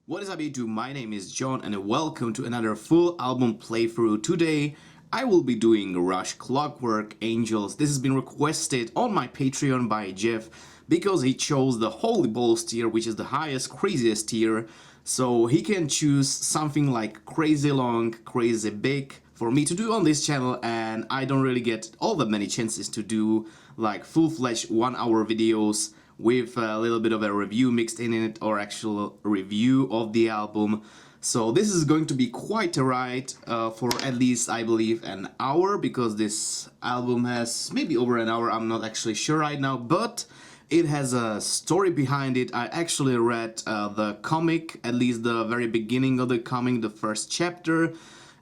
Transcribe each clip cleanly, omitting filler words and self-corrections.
What is up YouTube, my name is John and welcome to another full album playthrough. Today I will be doing Rush, Clockwork, Angels. This has been requested on my Patreon by Jeff because he chose the Holy Balls tier, which is the highest, craziest tier. So he can choose something like crazy long, crazy big for me to do on this channel, and I don't really get all that many chances to do like full-fledged 1-hour videos with a little bit of a review mixed in it or actual review of the album. So this is going to be quite a ride for at least, I believe, an hour, because this album has maybe over an hour, I'm not actually sure right now, but it has a story behind it. I actually read the comic, at least the very beginning of the comic, the first chapter,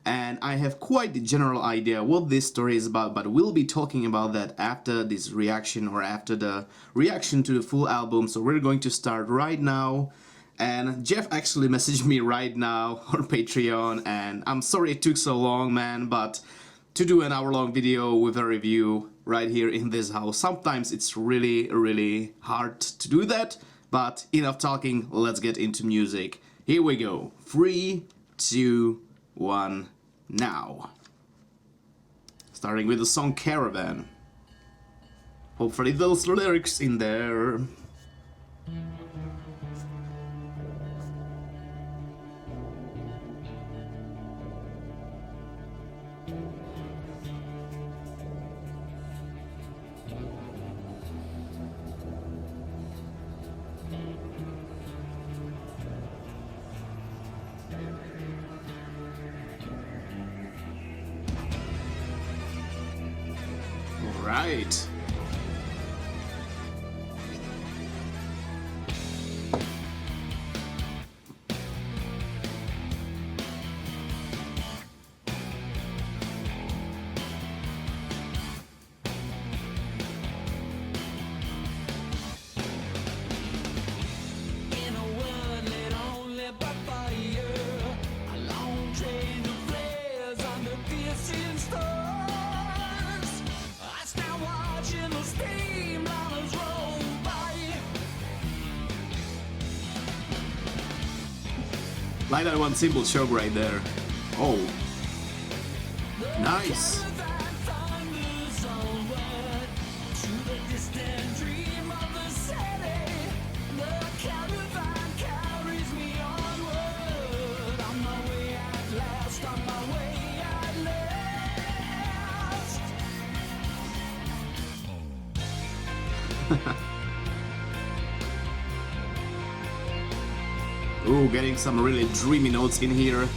and I have quite the general idea what this story is about, but we'll be talking about that after this reaction or after the reaction to the full album. So we're going to start right now, and Jeff actually messaged me right now on Patreon, and I'm sorry it took so long, man, but to do an hour-long video with a review right here in this house, sometimes it's really hard to do that. But enough talking, let's get into music. Here we go. 3, 2, 1, now. Starting with the song Caravan. Hopefully those lyrics in there. Right. Like that one simple choke right there. Oh. Nice. Ooh, getting some really dreamy notes in here.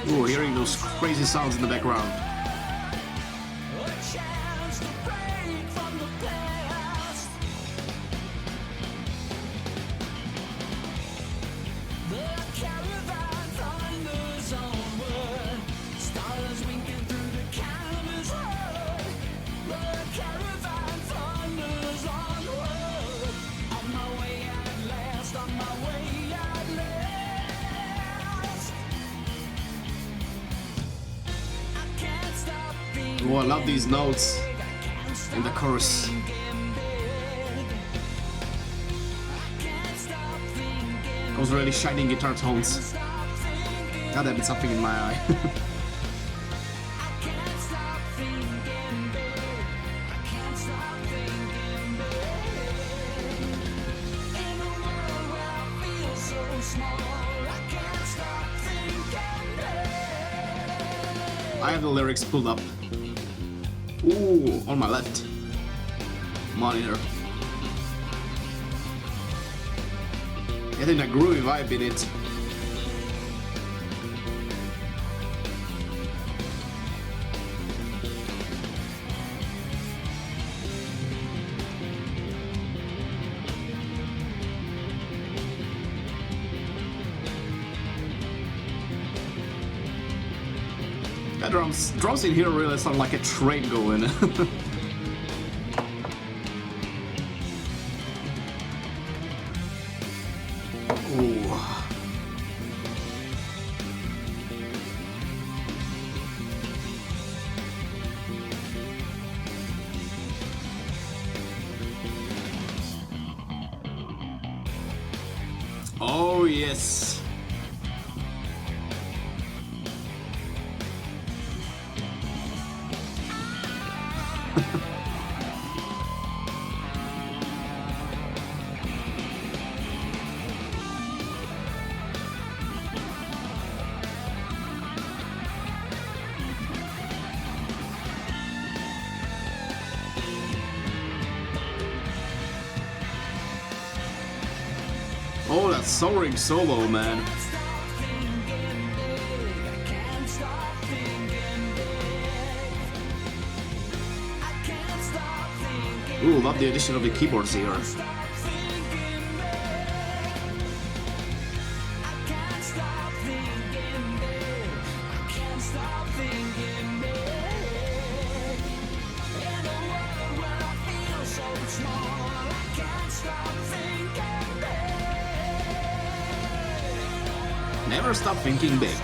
Ooh, hearing those crazy sounds in the background. Oh, I love these notes in the chorus. Those really shining guitar tones. God damn, it's something in my eye. I have the lyrics pulled up. Ooh, on my left monitor. Getting a groovy vibe in it. That drums in here really sound like a train going. Ooh. Oh yes. Oh, that soaring solo, man. Ooh, love the addition of the keyboards here. Never stop thinking big.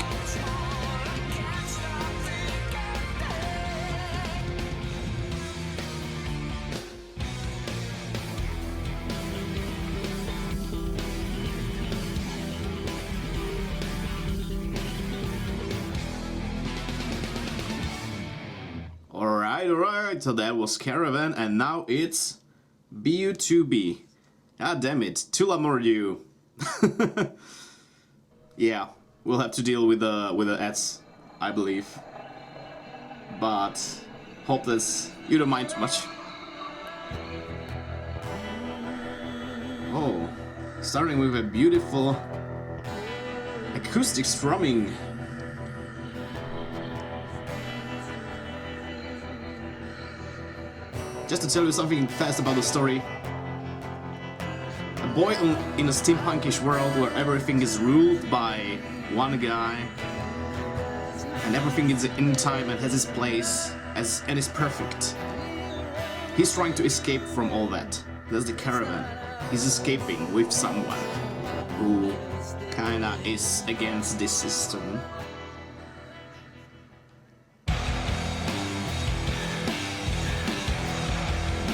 Alright, so that was Caravan, and now it's BU2B. Ah, damn it, Tula Mordu. Yeah, we'll have to deal with the ads, I believe. But hopeless, you don't mind too much. Oh, starting with a beautiful acoustic strumming. Just to tell you something fast about the story. A boy in a steampunkish world where everything is ruled by one guy and everything is in time and has its place and is perfect. He's trying to escape from all that. That's the Caravan. He's escaping with someone who kinda is against this system.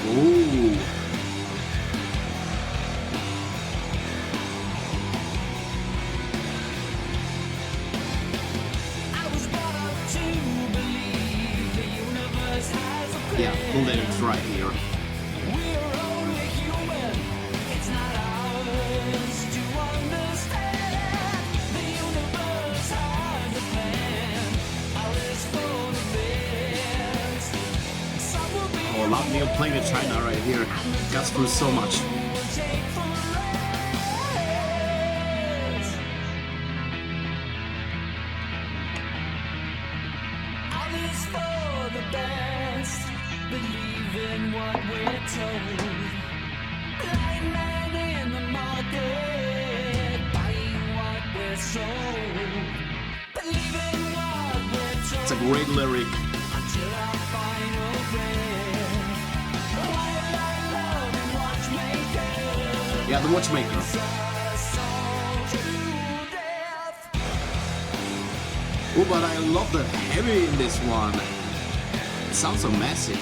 Ooh. Yeah, full lyrics right here. Oh, love Neil playing the China right here. Got through so much. Believe in what we're told. Blind man in the market, buying what we're sold. Believe in what we're told. It's a great lyric. Until our final breath. While I love and watchmaker. Yeah, the Watchmaker. Oh, but I love the heavy in this one. It sounds so massive.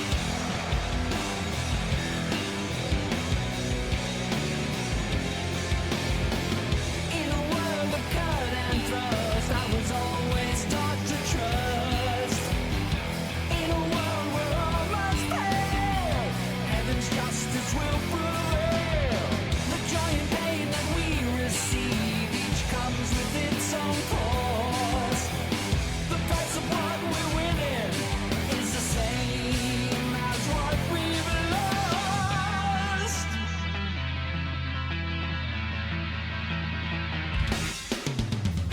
In a world of cut and thrust, I was always taught to trust. In a world where all must fail, heaven's justice will prevail. The joy and pain that we receive, each comes with its own cause. The price of what we're winning is the same as what we've lost.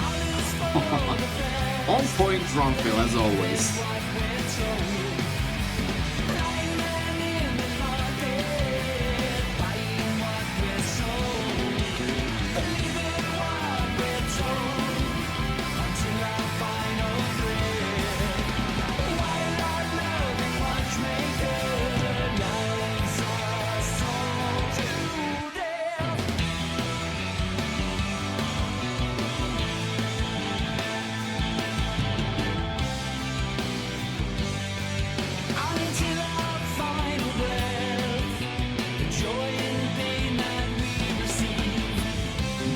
All is for the best. On point drum fill as always. What we're told. Blind man in the market, buying what we're sold. Believe in what we're told, until our final breath. until our final breath. The joy and pain that we receive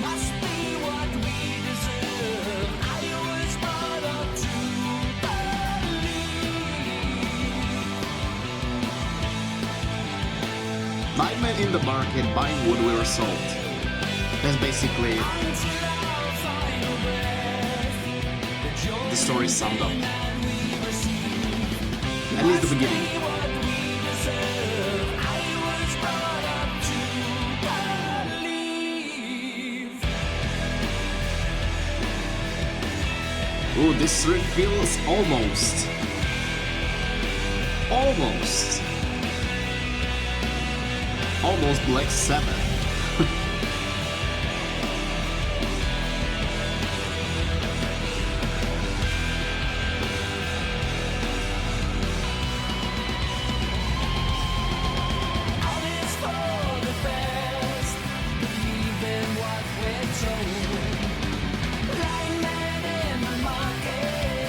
must be what we deserve. I was brought up to believe. Nine men in the market buying wood we were sold. That's basically Until our final breath, the joy the story summed up. that we receive At least the must beginning. be what we deserve. I was brought up to believe. Ooh, this riff feels almost Black Sabbath. All is for the best. Believe in what we're told. Blind man in the market,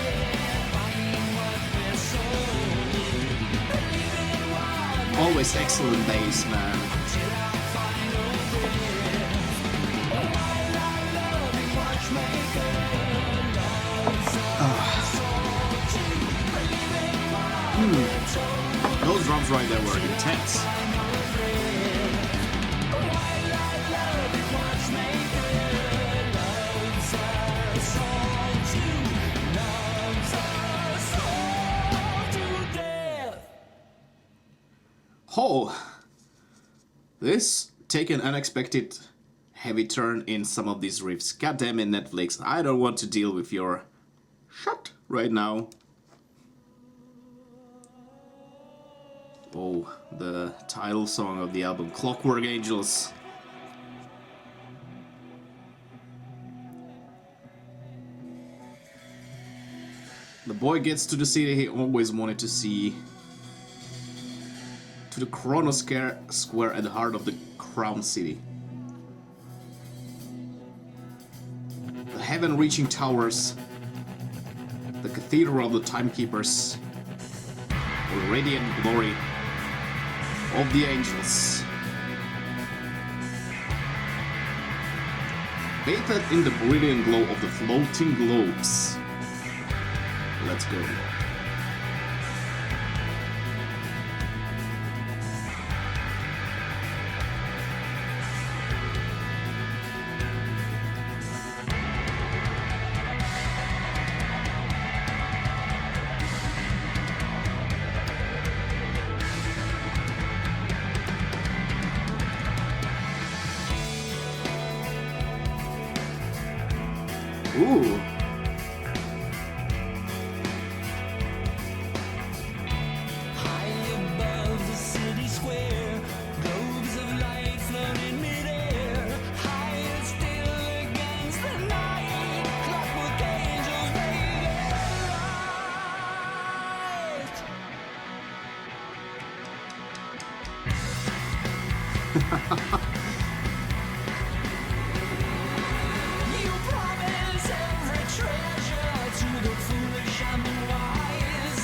buying what we're sold. Believe in what Always excellent bass, man. till our final breath. While our loving watchmaker loves us all to believe in what we're told. Those drums right there were intense. Oh, this take an unexpected heavy turn in some of these riffs. God damn it, Netflix, I don't want to deal with your shut right now. Oh, the title song of the album, Clockwork Angels. The boy gets to the city he always wanted to see. To the Kronos Square at the heart of the Crown City. The heaven-reaching towers, the cathedral of the timekeepers, the radiant glory of the angels. Bathed in the brilliant glow of the floating globes. Let's go. Ooh. High above the city square, globes of light floating midair. Higher still against the night, clockwork angels radiate light. You promise every treasure to the foolish and the wise.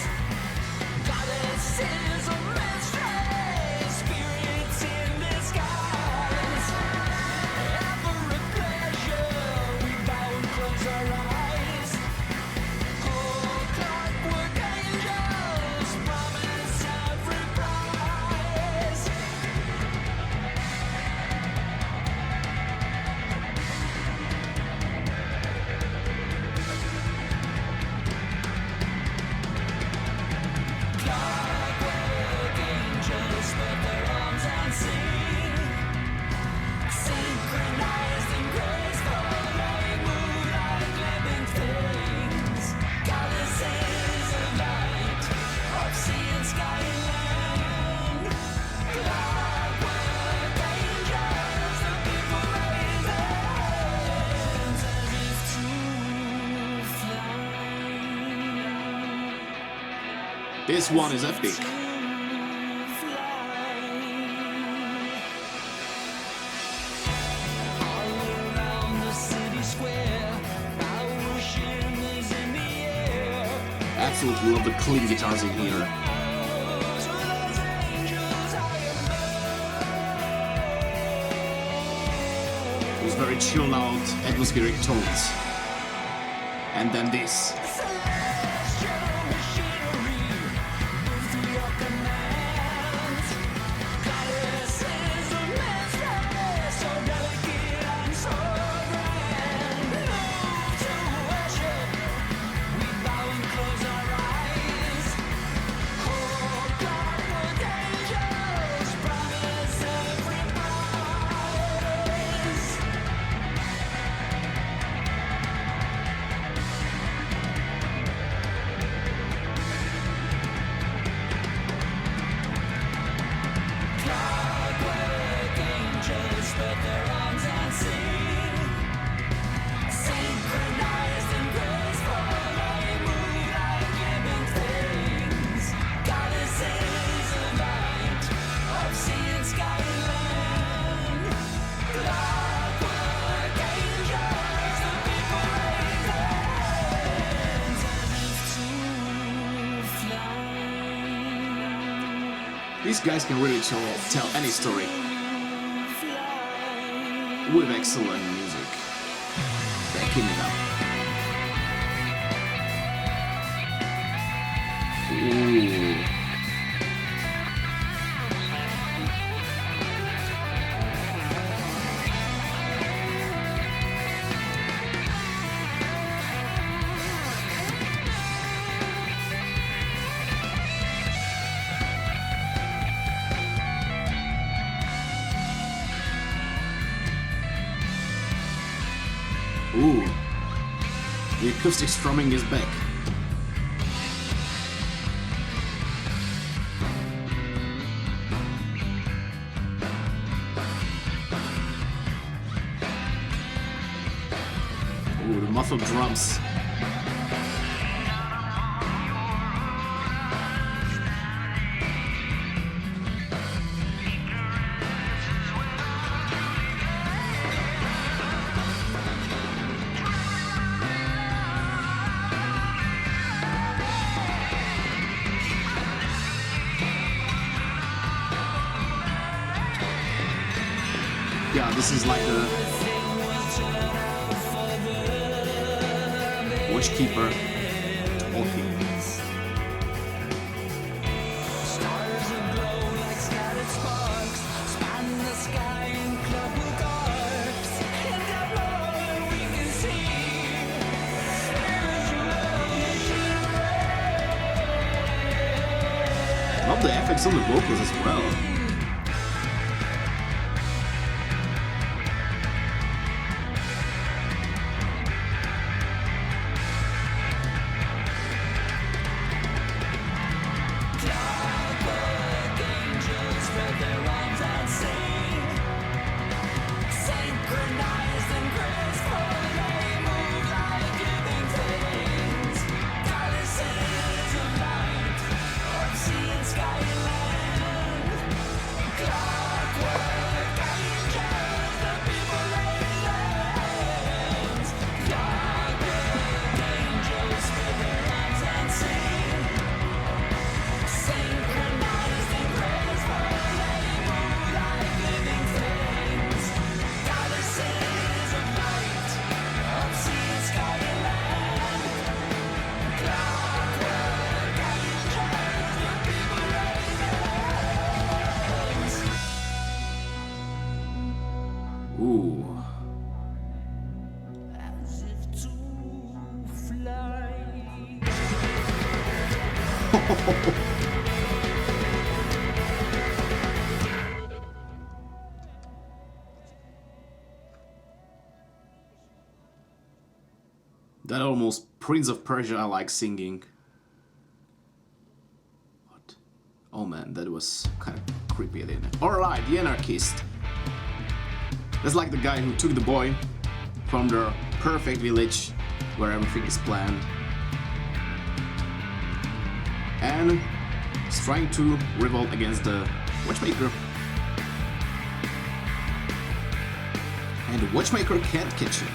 Goddesses of mystery, spirits in disguise. Every pleasure we bow and close our eyes. Oh, clockwork angels promise every prize. Clockwork angels spread their arms and sing, synchronized and graceful, like moonlight living things. Goddesses of light, of sea and sky and land. Clockwork angels, the people raise their hands as if to fly. This one is epic. Absolutely love the clean guitars in here. very chilled out, atmospheric tones. And then this. These guys can really tell any story with excellent music. Backing it up. Ooh. Ooh, the acoustic strumming is back. Ooh, the muffled drums. Yeah, this is like the watchkeeper talking. Stars aglow like scattered sparks, span the sky in clockwork arcs. And up low we can see Love the effects on the vocals as well. clockwork angels spread their arms and sing. Synchronized and graceful, they move like living things. Goddesses of light, of sea and sky and land. Clockwork angels, the people lay hands. Clockwork angels spread their arms and sing. Synchronized and graceful, they move like living things. Goddesses of light, of sea and sky and land. Clockwork angels, the people lay hands. Ooh. As if to fly. That almost Prince of Persia I like singing. What? Oh man, that was kind of creepy, didn't it? Alright, the Anarchist. That's like the guy who took the boy from the perfect village where everything is planned and is trying to revolt against the watchmaker. And the watchmaker can't catch him.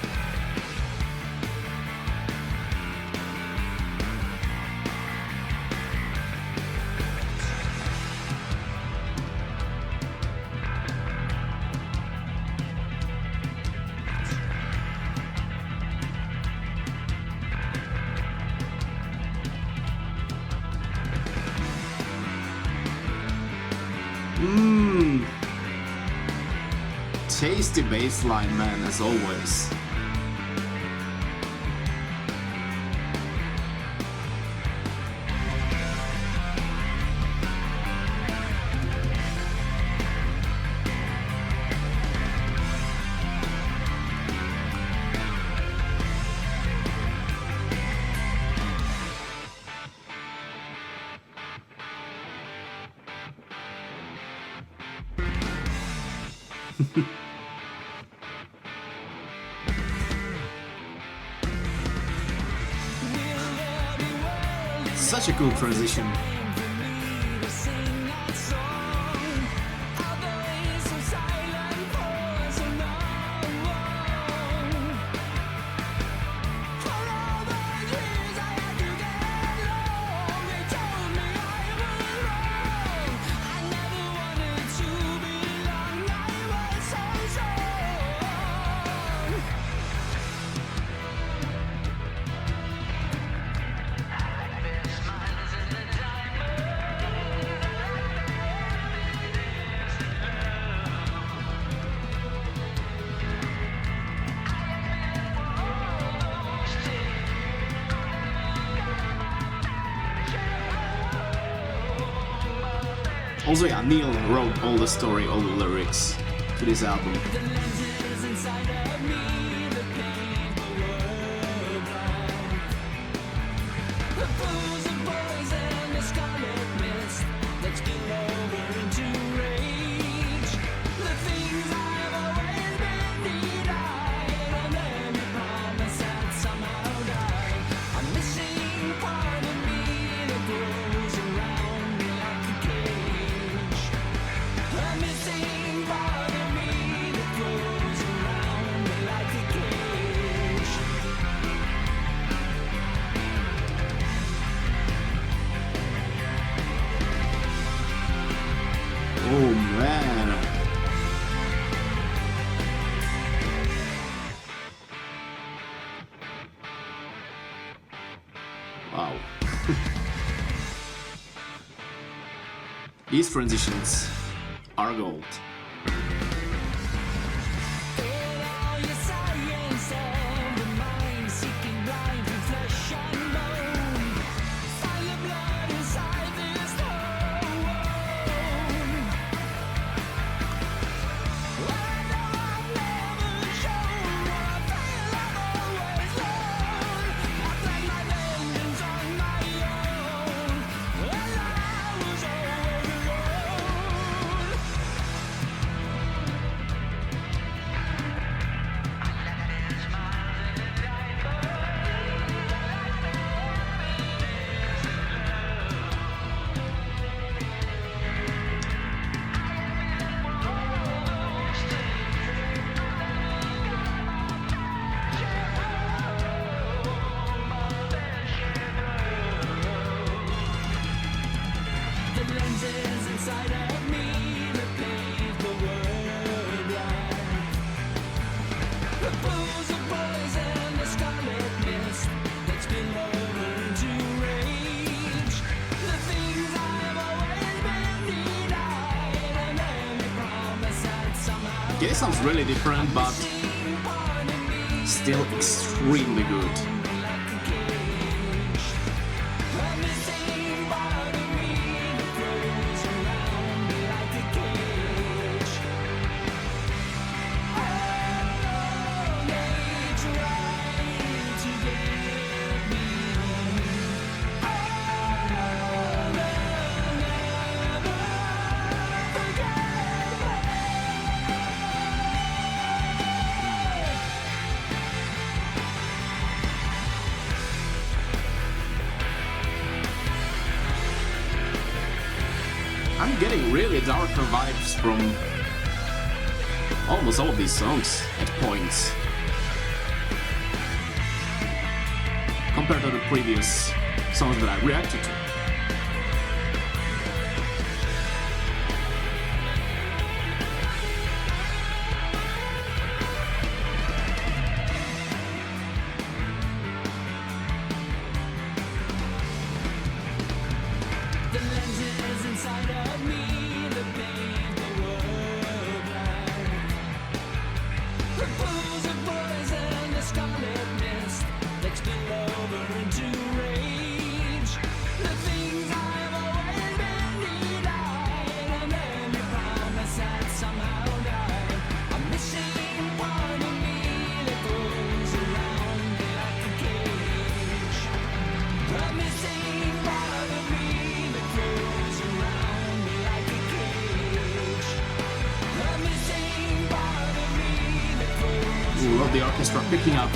Mmm. Tasty bassline, man, as always. Such a cool transition. Also, yeah, Neil wrote all the story, all the lyrics to this album. Oh man. Wow. These transitions are gold. Okay, it sounds really different, but still extremely good. I'm getting really darker vibes from almost all of these songs at points, compared to the previous songs that I reacted to. The lenses inside of me, the pain. of the orchestra picking up.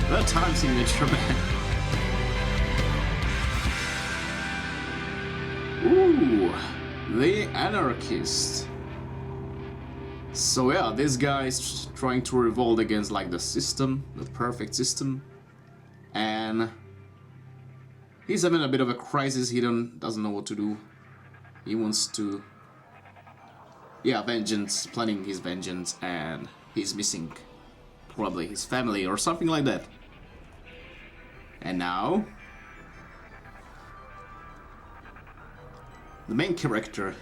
The time signature, man. Ooh, the anarchist. So yeah, this guy is trying to revolt against like the system, the perfect system, and he's having a bit of a crisis. He doesn't know what to do. He wants to, yeah, vengeance, planning his vengeance, and he's missing probably his family or something like that. And now the main character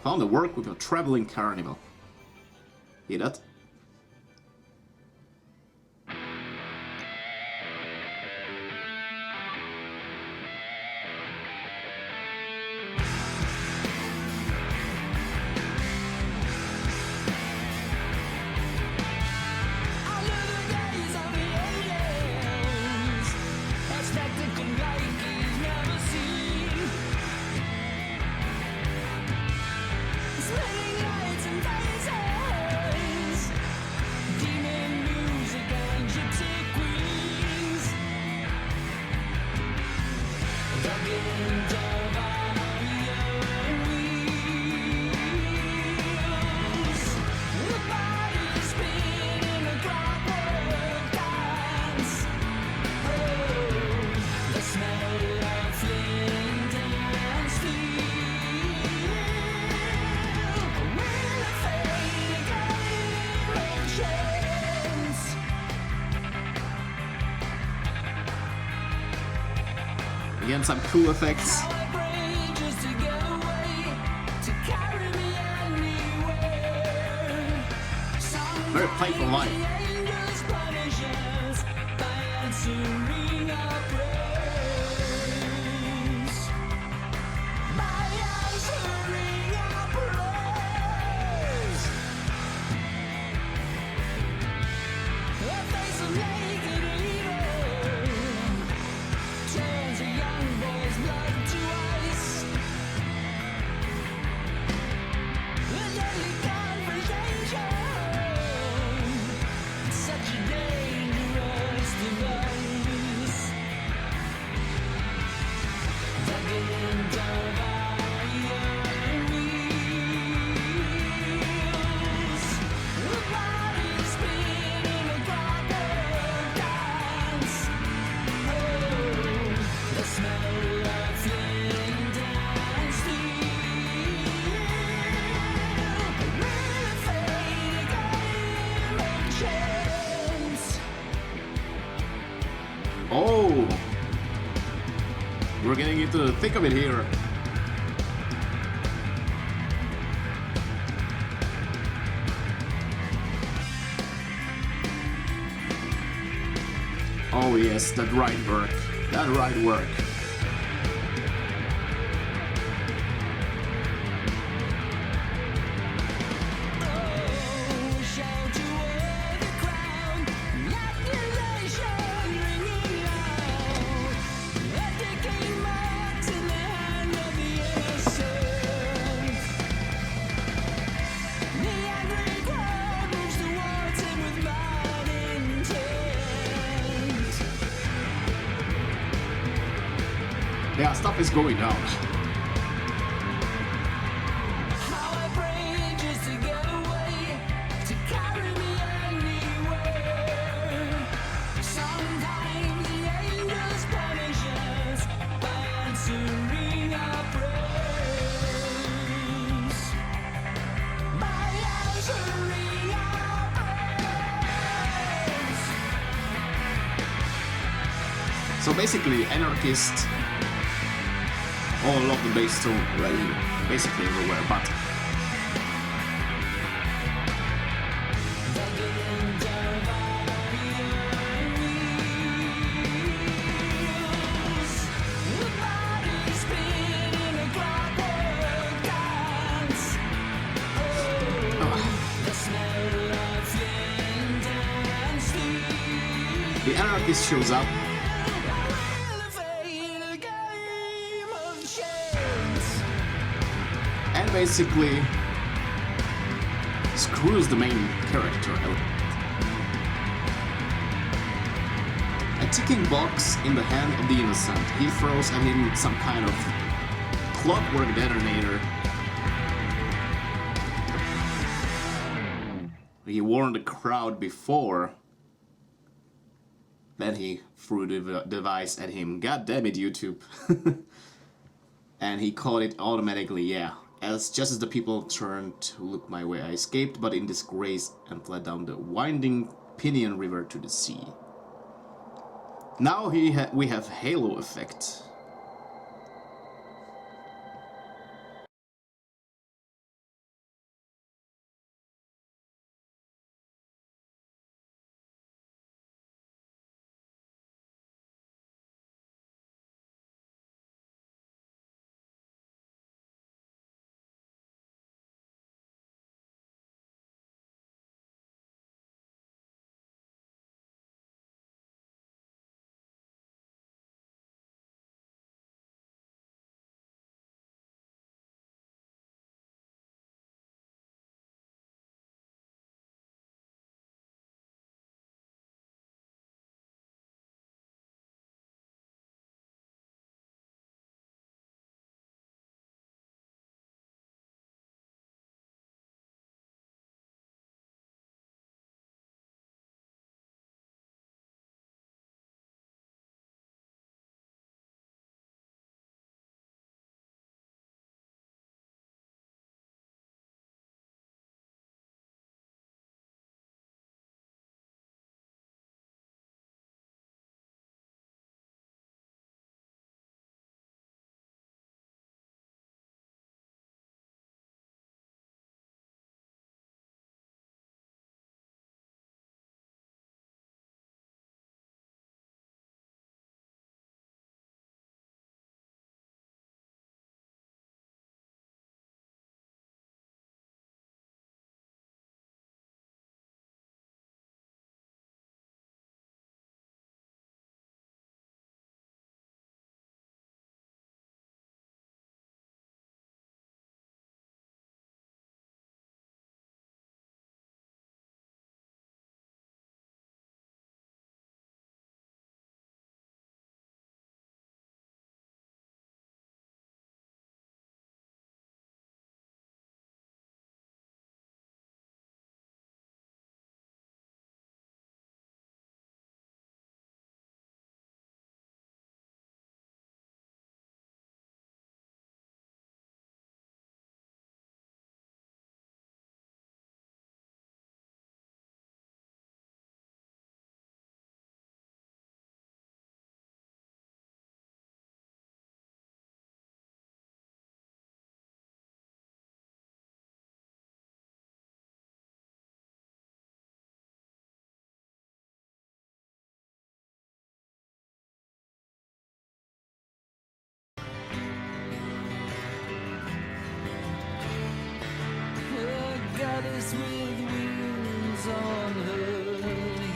found a work with a traveling carnival. Hear that? Again, some cool effects. Very playful life. Oh, we're getting into the thick of it here. Oh yes, that right work. That right work. Yeah, stuff is going down. So basically, anarchist. All of the bass tone right here, basically everywhere, but the anarchist shows up. basically screws the main character. A ticking box in the hand of the innocent. He throws at him some kind of clockwork detonator. He warned the crowd before. Then he threw the device at him. God damn it, YouTube. And he caught it automatically, yeah. Just as the people turned to look my way, I escaped, but in disgrace, and fled down the winding Pinion River to the sea. Now we have halo effect.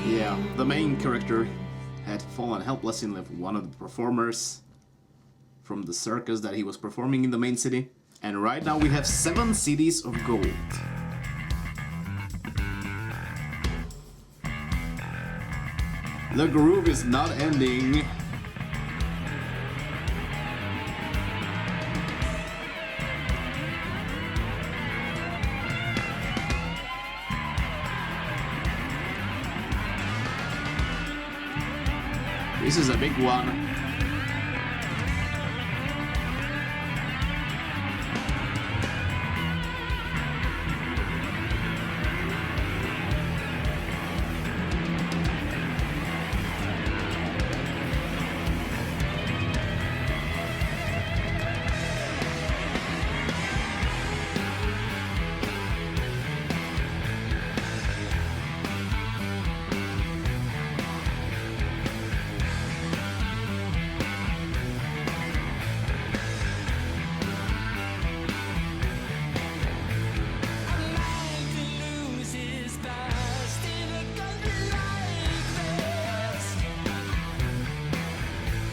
Yeah, the main character had fallen helpless in love with one of the performers from the circus that he was performing in the main city. And right now we have 7 cities of gold. The groove is not ending. This is a big one.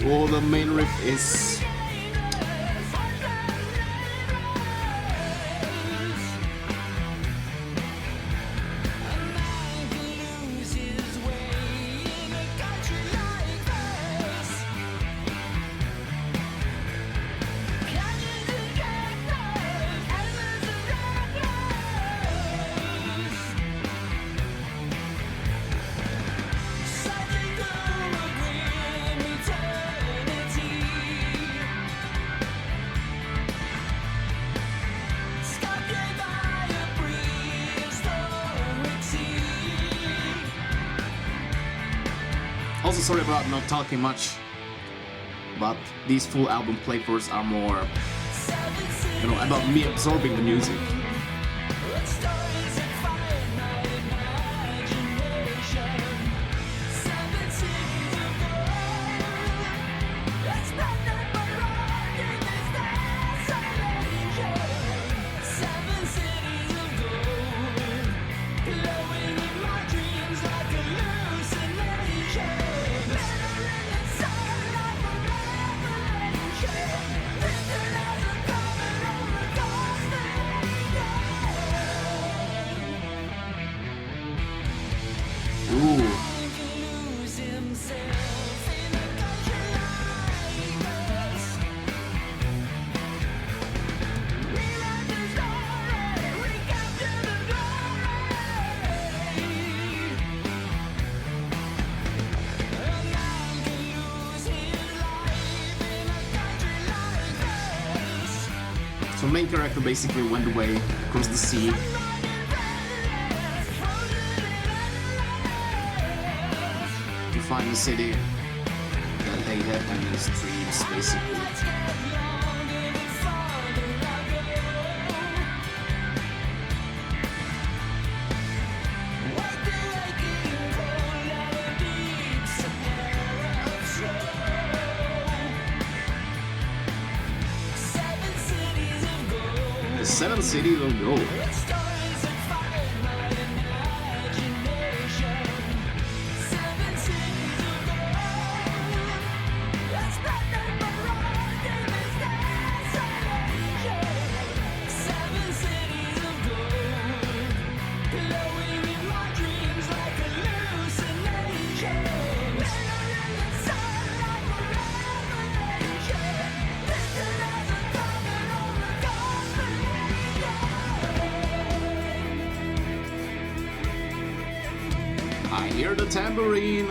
Oh, the main riff is Also, sorry about not talking much, but these full album playthroughs are more, you know, about me absorbing the music. Ooh. So main character basically went away across the sea. To find the city that they had in his dreams, basically. The 7 cities of gold. I hear the tambourine.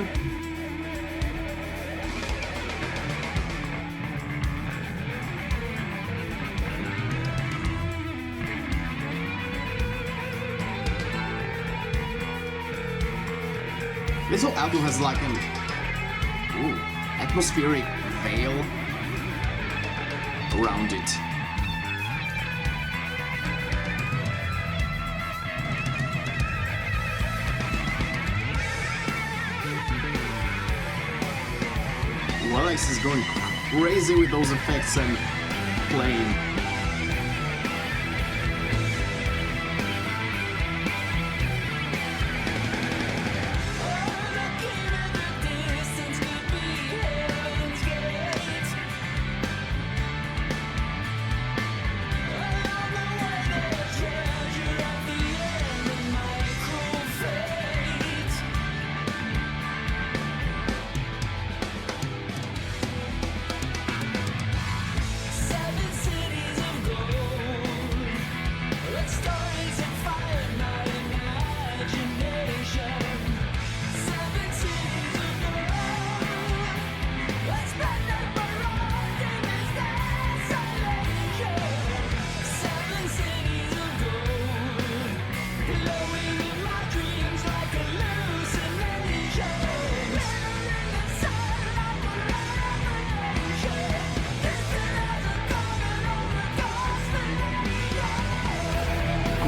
This whole album has like an atmospheric veil around it. Wallace is going crazy with those effects and playing.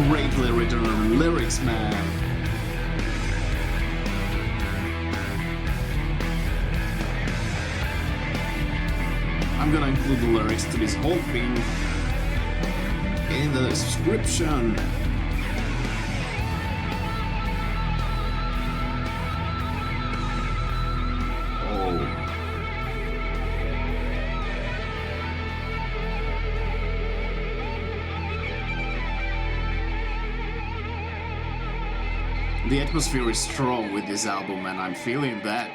Great lyrics, man. I'm gonna include the lyrics to this whole thing in the description. The atmosphere is strong with this album, and I'm feeling that.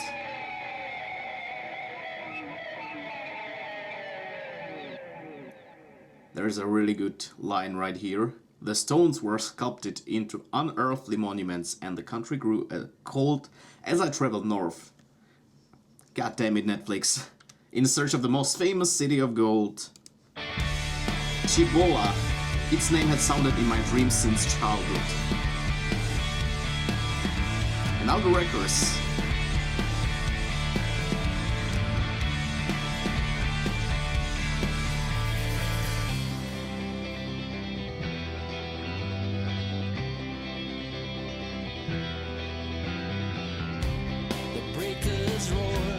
There's a really good line right here. The stones were sculpted into unearthly monuments, and the country grew cold as I traveled north. God damn it, Netflix. In search of the most famous city of gold. Cibola. Its name had sounded in my dreams since childhood. And now the records. The breakers roar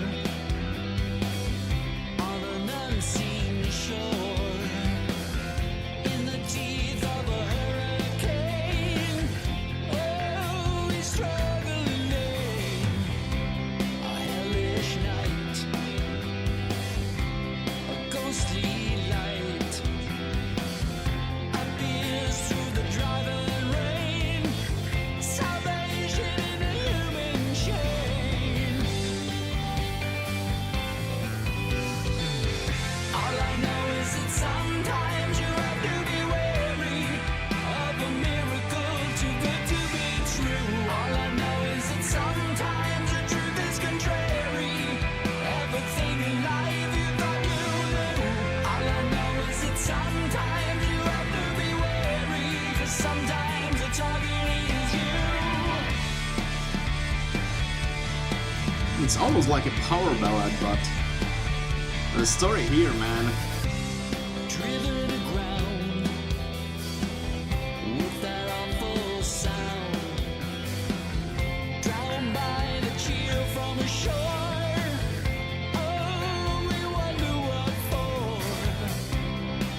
on an unseen shore. In the teeth of a hurricane, oh, he's struggling. A hellish night, a ghostly light appears through the driving rain. Salvation in a human chain. All I know is that sometimes you have to be wary of a miracle too good to be true. All I know is that sometimes the truth is contrary. Everything in life you thought you knew. All I know is that sometimes you have to be wary, 'cause sometimes the target is you. It's almost like a power ballad, but the story here, man. Driven to ground with that awful sound, drowned by the cheer from the shore. Oh, we wonder what for.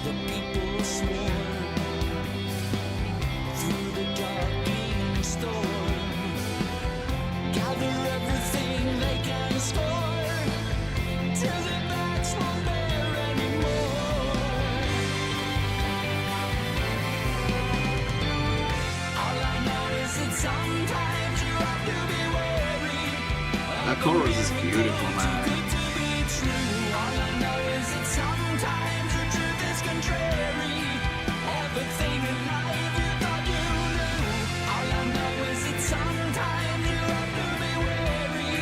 The people swarm through the darkening storm, gather everything they can score, till their backs won't bear anymore. All I know is that sometimes you have to be wary. That chorus is beautiful, man. Good to be true. All I know is that sometimes the truth is contrary. Everything in life you thought you knew. All I know is that sometimes you have to be wary.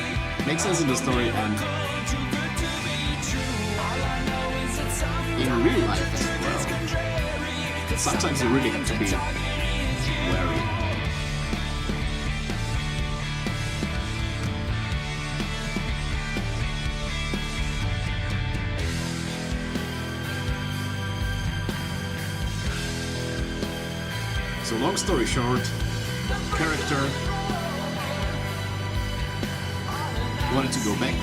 Makes sense in the story and Too good to be true. All I know is that sometimes in real life as well. contrary. Sometimes you really have to be wary. So long story short, character wanted to go back.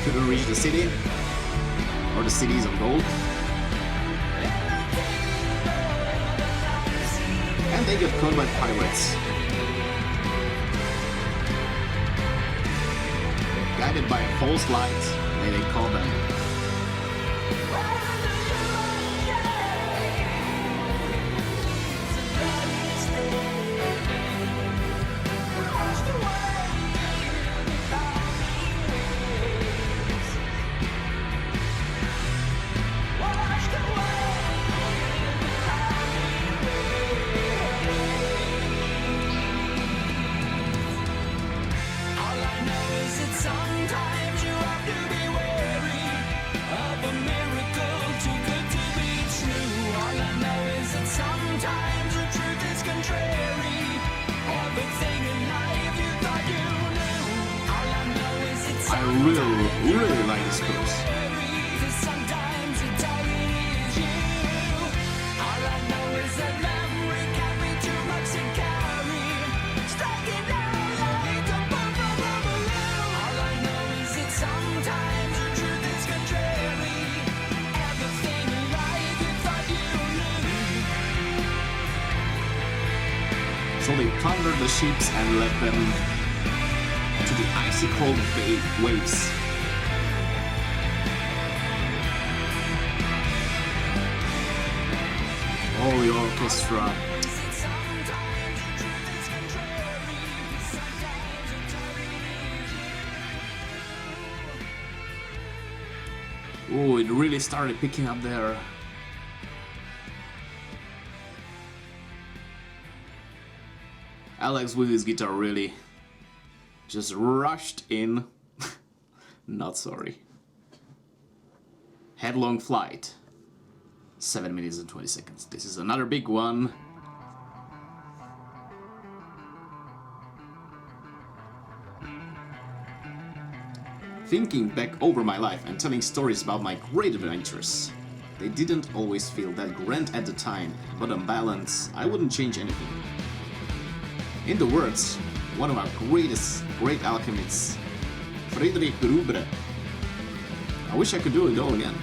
Couldn't reach the city, or the cities of gold. And they got caught by pirates. Guided by a false light, they call them. Sometimes you have to be wary of a miracle too good to be true. All I know is that sometimes the truth is contrary. Everything in life you thought you knew. All I know is that I really like this chorus. sometimes the target is you. All I know is that memory can be too much to carry. Striking out like a bomb from a balloon. All I know is that sometimes the truth is contrary. Everything in life you thought you knew. So they plundered the ships and led them to the icy cold waves. All the orchestra. Oh, it really started picking up there. Alex with his guitar really just rushed in. Not sorry. Headlong Flight. 7 minutes and 20 seconds. This is another big one. Thinking back over my life and telling stories about my great adventures. They didn't always feel that grand at the time, but on balance, I wouldn't change anything. In the words, one of our great alchemists, Friedrich Gruber, I wish I could do it all again.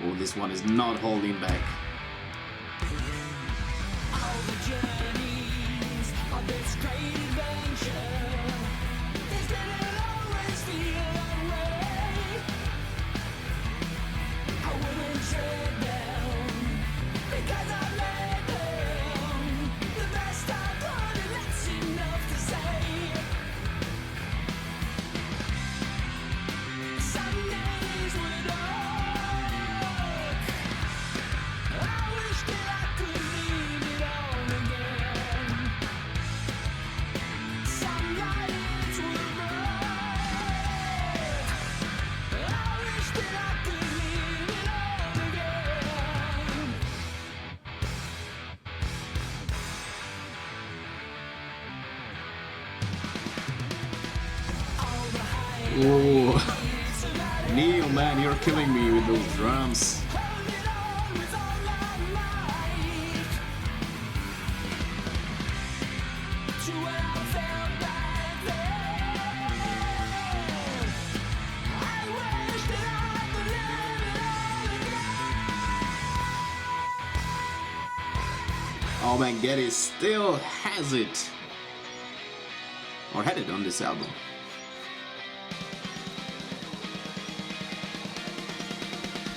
Oh, this one is not holding back. All the journeys of this great adventure, this didn't always feel that way. I wouldn't trade them because I laid them the best I could, and that's enough to say. Some days were dark. I wish that I could leave it all again. Some nights were bright. I wish that I could leave it all again. All the highs Oh, Neil, man, you're killing me with those drums. hold it on with all my might. To what I felt back then. I wish that I could live it all again. Oh man, Getty still has it. Or had it on this album.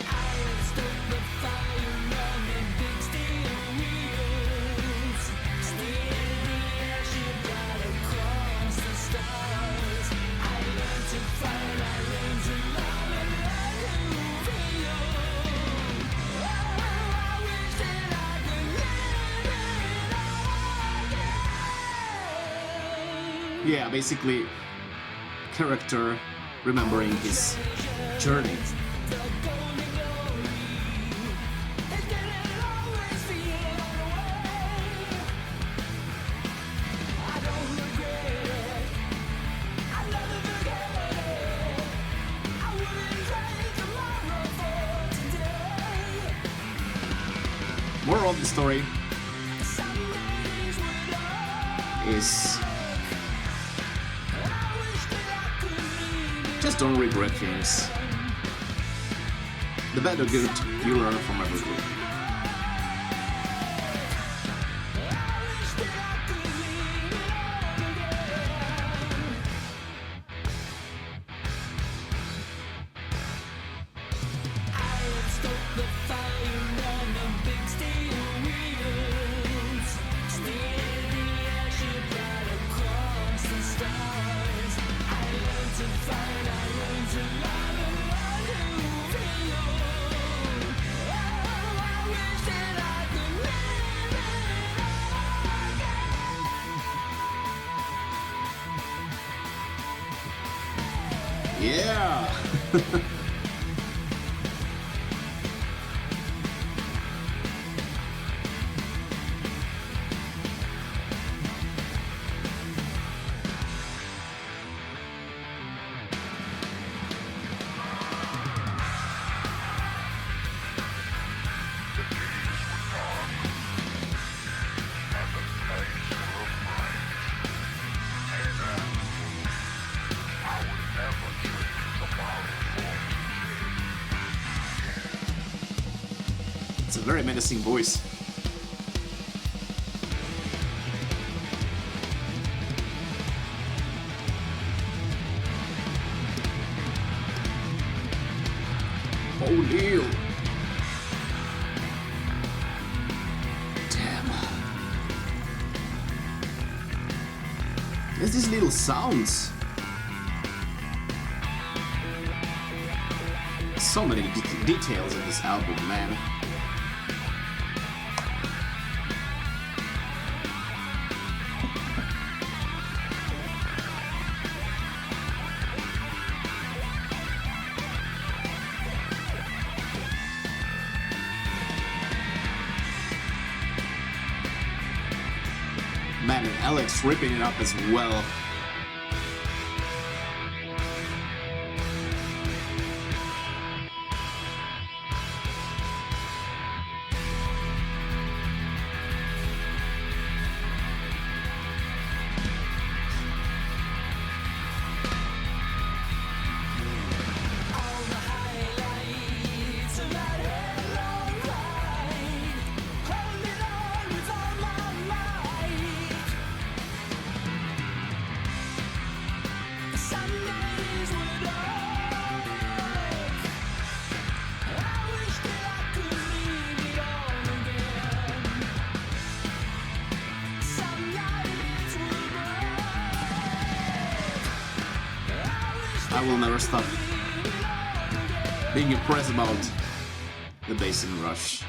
I have stood the fire on the big steel wheels. Steered the airship right across the stars. I learned to fight, I learned to love, and learn to feel. Oh, I wish that I could live it all again. Yeah, basically, character remembering his journey. The golden glory, it didn't always feel that way. I don't regret it, I never forget it. I wouldn't trade tomorrow for today. Moral of the story Some days were dark. is I wish that I could leave it. just don't regret things. The bad or good, you learn from every group. Yeah! It's a very menacing voice. Oh, Neil! Damn. There's these little sounds. So many details in this album, man. Alex ripping it up as well. I will never stop being impressed about the bass in Rush.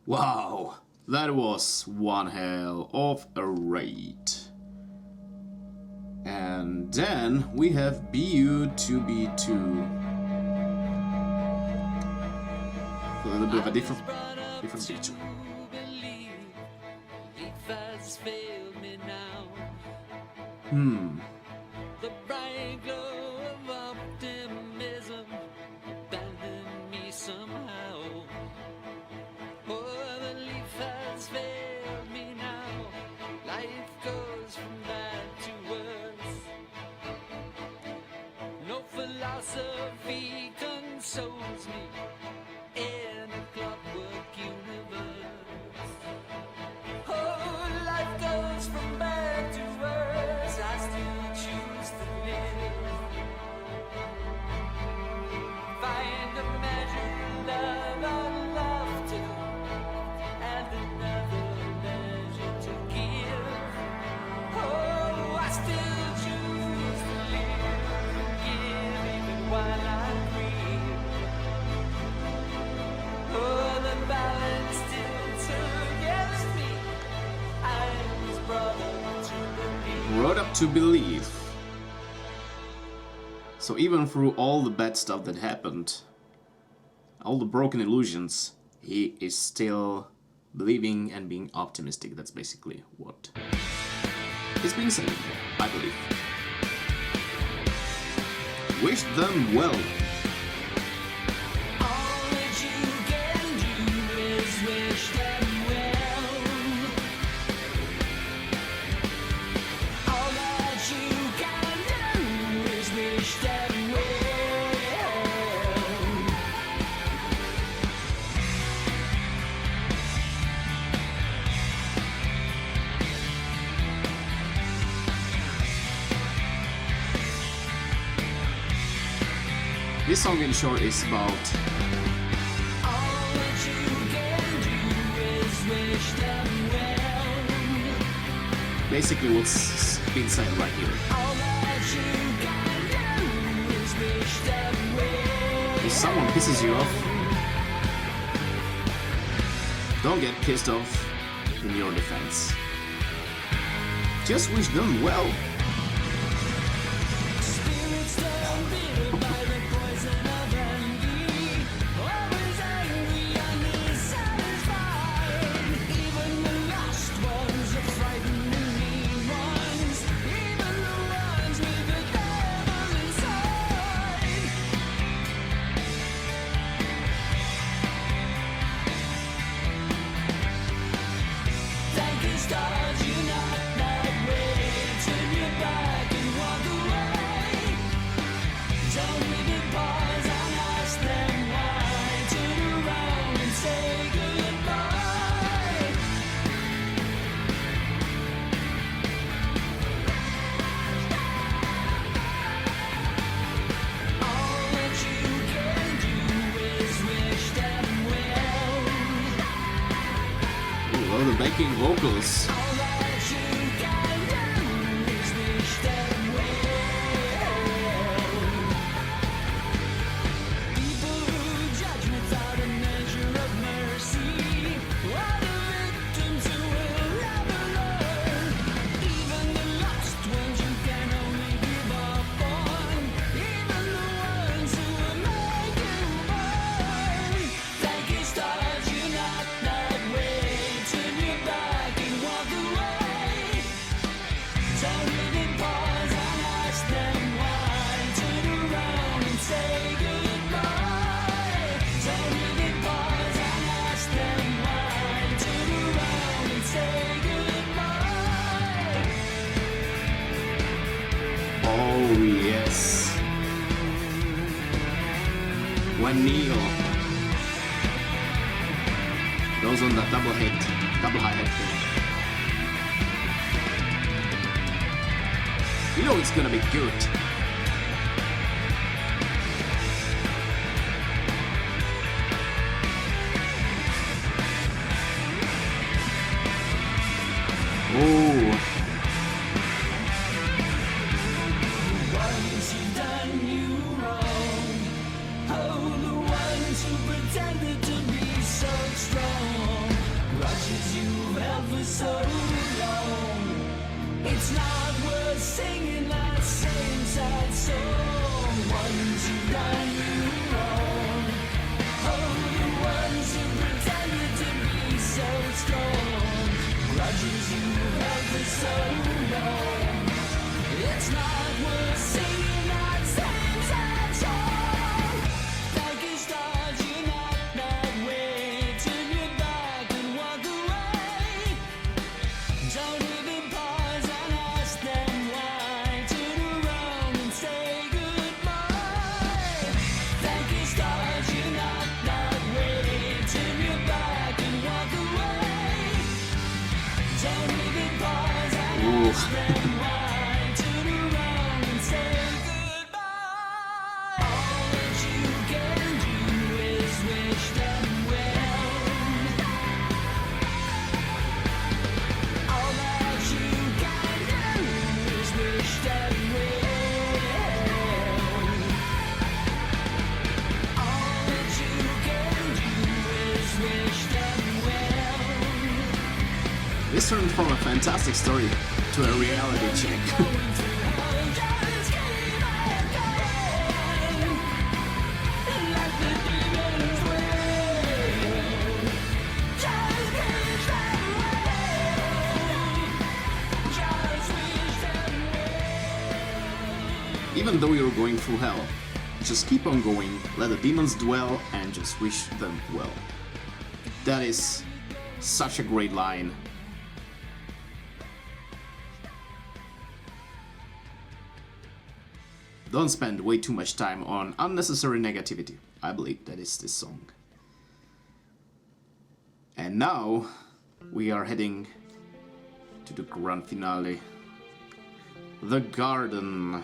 Wow, that was one hell of a raid. And then we have BU2B2. A little bit of a different picture. The bright glow of optimism abandoned me somehow. Oh, the leaf has failed me now. Life goes from bad to worse. No philosophy consoles me in a clockwork universe. Oh, life goes from bad to worse. I still choose to live. Find a measure of love and laughter, and another measure to give. Oh, I still choose to live, give even while I grieve. Oh, the balance tilts against me. I was brought up to believe. Brought up to believe. So even through all the bad stuff that happened, all the broken illusions, he is still believing and being optimistic. That's basically what is being said, I believe. Wish them well. All that you can do is wish them well. All that you can do is wish them well. This song in short is about All that you can do is wish them well. basically what's being said right here. All that you can do is wish them well. If someone pisses you off, don't get pissed off in your defense. Just wish them well. Spirits turn bitter by the poison of envy. Always angry and dissatisfied. Even the lost ones are frightened and mean ones. Even the ones with the devil inside. Thank you, stars, you're not that way. Turn your back and Oh, the backing vocals. All that you can do is wish them well. People who judge without a measure of mercy are the victims who will never learn. Even the lost ones you can only give up on. Even the ones who will make you burn. Thank you, stars, you're not that way. Turn your back and walk away. Don't even pause and ask them why. Turn around and say goodbye. Don't even pause and ask them why. Turn around and say goodbye. Oh, yes. When Neil goes on that double hi-hat thing. You know it's gonna be good. Oh, Ones who've done you wrong. Oh, the ones who pretended to be so strong. Grudges you've held for so long. It's not worth singing that same sad song. Ones who've done you wrong. Oh, the ones who pretended to be so strong. Grudges you've held for so long. It's not worth singing that same sad song. Thank you, stars, you're not that way. Turn your back and walk away. Don't even pause and ask them why. Turn around and say goodbye. Thank you, stars, you're not that way. Turn your back and walk away. Don't even pause and ask them why. Turn around and say goodbye. All that you can do is wish them well. All that you can do is wish them well. All that you can do is wish them well. this turned from a fantastic story to a reality check. Even though you're going through hell, just keep on going, let the demons dwell, and just wish them well. That is such a great line. Don't spend way too much time on unnecessary negativity. I believe that is this song. And now we are heading to the grand finale. The Garden.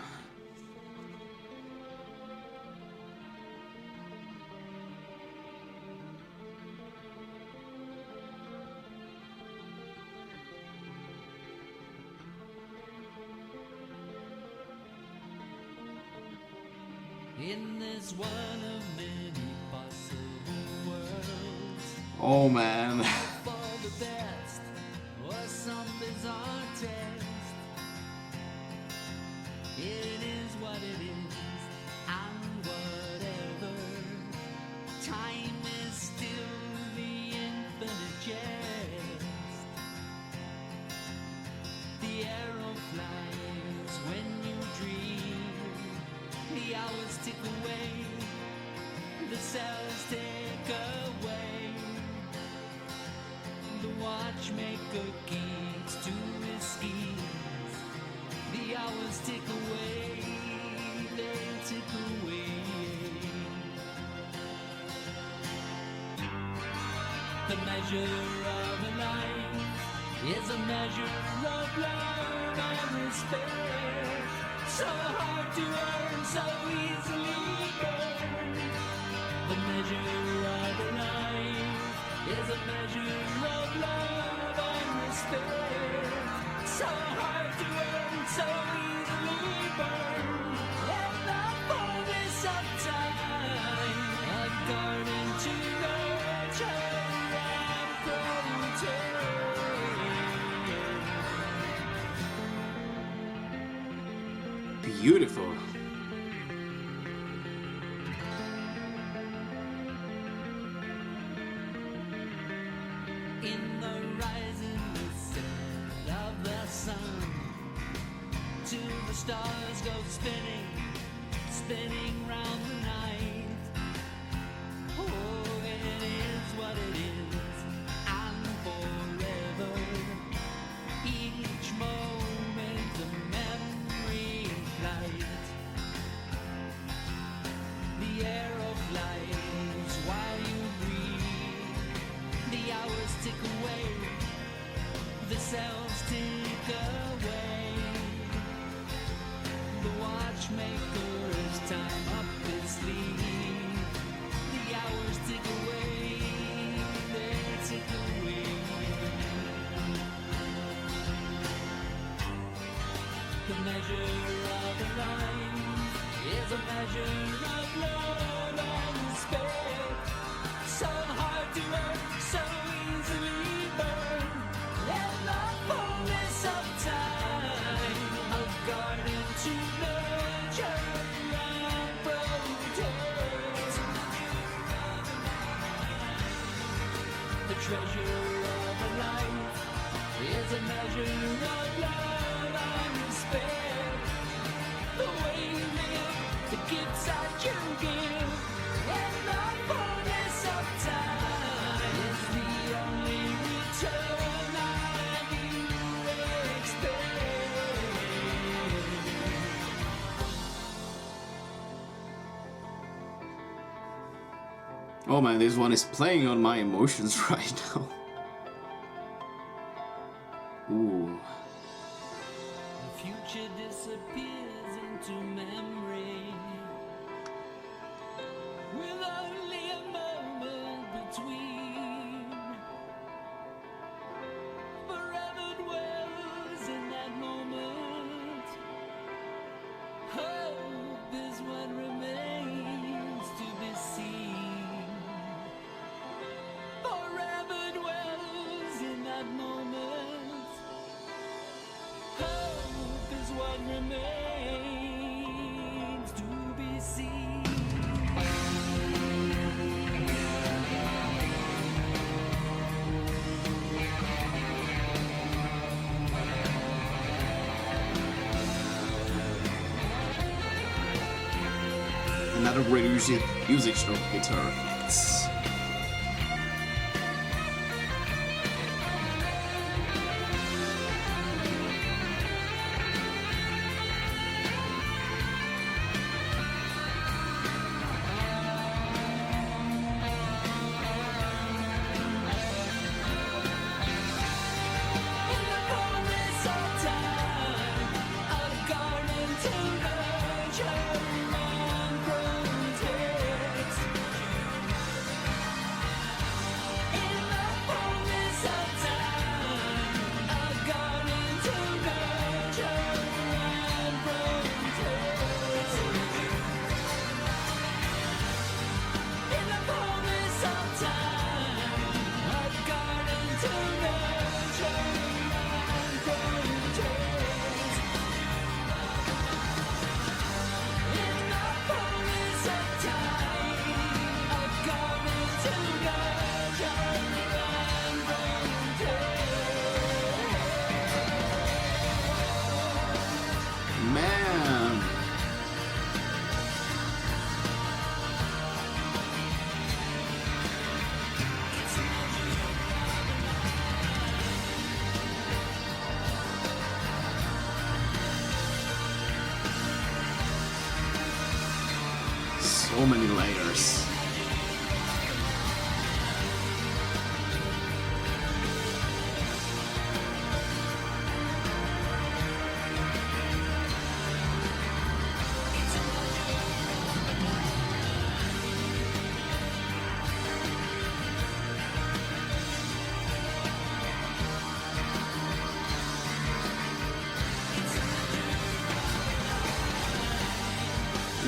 In this one of many possible worlds, Oh man. for the best or some bizarre test. It is what it is, and whatever. Time is still the infinite jest. The arrow flies when you dream. The hours tick away, the cells take away. The watchmaker keeps to his schemes. The hours tick away, they tick away. The measure of a life is a measure of love and respect. So hard to earn, so easily gone. The measure of a life is a measure of love and respect. So hard to earn, so easily burned. In the fullness of time, a garden to nurture and protect. Beautiful. In the rising set of the sun, till the stars go spinning, spinning round the night. Oh, it is what it is, and forever. Each moment a memory in flight. The air of light while you breathe. The hours tick away, the cells tick away. The watchmaker's time up his sleeve. The hours tick away, they tick away. The measure of a life is a measure of love and respect. So hard to earn, so easily burned. In the fullness of time, a garden to nurture and protect. The treasure of a life is a measure of love and respect. The way you live, the gifts that you give, and the fullness of time is the only return that you expect. Oh man, this one is playing on my emotions right now. Ooh. The future disappears into memory, with only a moment between. Forever dwells in that moment. Hope is what remains to be seen. Forever dwells in that moment. Hope is what remains to be seen. Another great usage of guitar effects. In the fullness of time, a garden to nurture and protect. In the fullness of time, a garden to nurture and protect. In the fullness of time, a garden to nurture and protect. In the fullness of time, a garden to nurture and protect. Man. So many layers.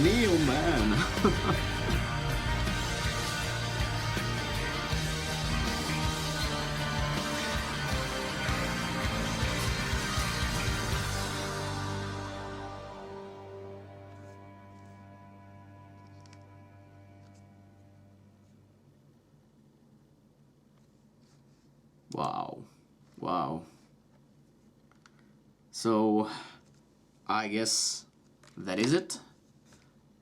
Neil, man. Wow. Wow. So, I guess that is it.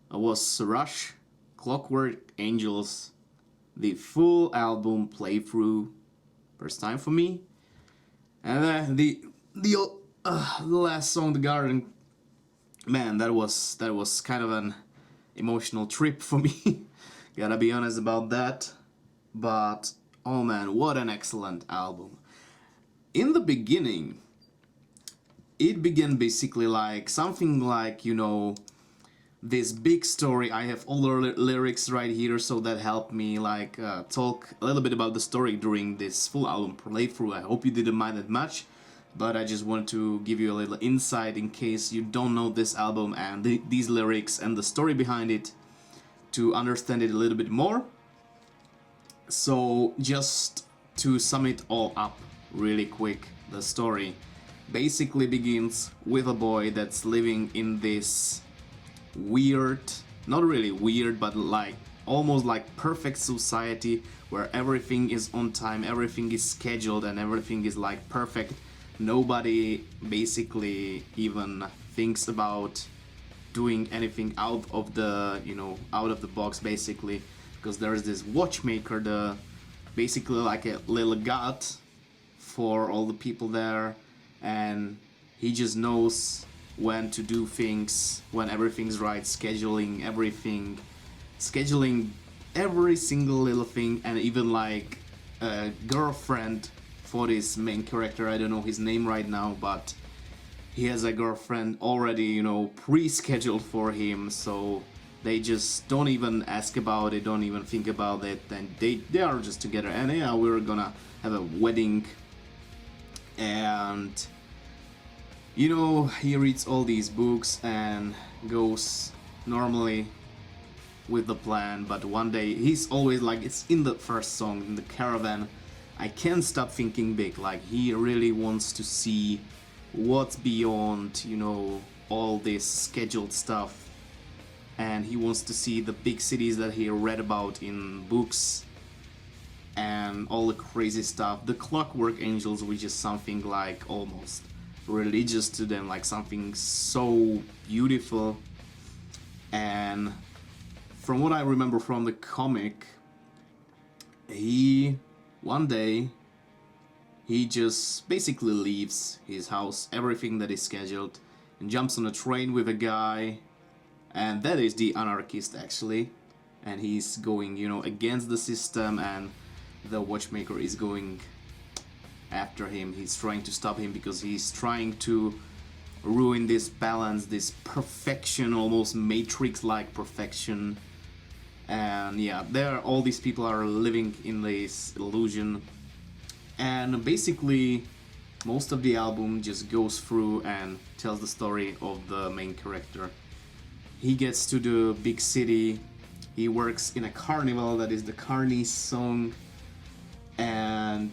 It was Rush, Clockwork Angels, the full album playthrough. First time for me. And then the last song, The Garden. Man, that was kind of an emotional trip for me. Gotta be honest about that. But oh man, what an excellent album. In the beginning, it began basically like something like, you know, this big story. I have all the lyrics right here, so that helped me like talk a little bit about the story during this full album playthrough. I hope you didn't mind it much, but I just wanted to give you a little insight in case you don't know this album and these lyrics and the story behind it, to understand it a little bit more. So just to sum it all up really quick, the story basically begins with a boy that's living in this weird, not really weird, but like almost like perfect society where everything is on time, everything is scheduled, and everything is like perfect. Nobody basically even thinks about doing anything out of the, you know, out of the box basically, because there is this watchmaker, the basically like a little god for all the people there, and he just knows when to do things, when everything's right, scheduling everything, scheduling every single little thing, and even like a girlfriend for this main character. I don't know his name right now, but he has a girlfriend already, you know, pre-scheduled for him, so they just don't even ask about it, don't even think about it, and they are just together, and yeah, we're gonna have a wedding. And you know, he reads all these books and goes normally with the plan, but one day he's always like, it's in the first song, in the caravan, I can't stop thinking big, like he really wants to see what's beyond, you know, all this scheduled stuff, and he wants to see the big cities that he read about in books and all the crazy stuff. The Clockwork Angels, which is something like almost religious to them, like something so beautiful. And from what I remember from the comic, one day he just basically leaves his house, everything that is scheduled, and jumps on a train with a guy, and that is the anarchist actually, and he's going, you know, against the system, and the watchmaker is going after him. He's trying to stop him because he's trying to ruin this balance, this perfection, almost Matrix-like perfection. And yeah, all these people are living in this illusion. And basically, most of the album just goes through and tells the story of the main character. He gets to the big city, he works in a carnival, that is the Carney song, and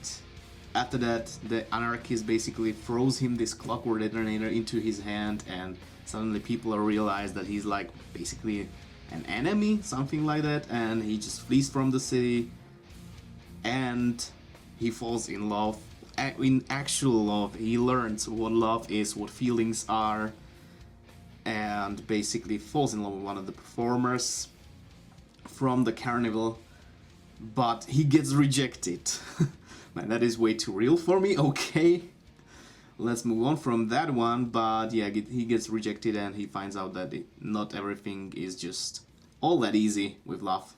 after that, the anarchist basically throws him this clockwork detonator into his hand, and suddenly people realize that he's like basically an enemy, something like that, and he just flees from the city, and he falls in love, in actual love. He learns what love is, what feelings are, and basically falls in love with one of the performers from the carnival, but he gets rejected. Man, that is way too real for me. Okay, let's move on from that one. But yeah, he gets rejected, and he finds out that not everything is just all that easy with love.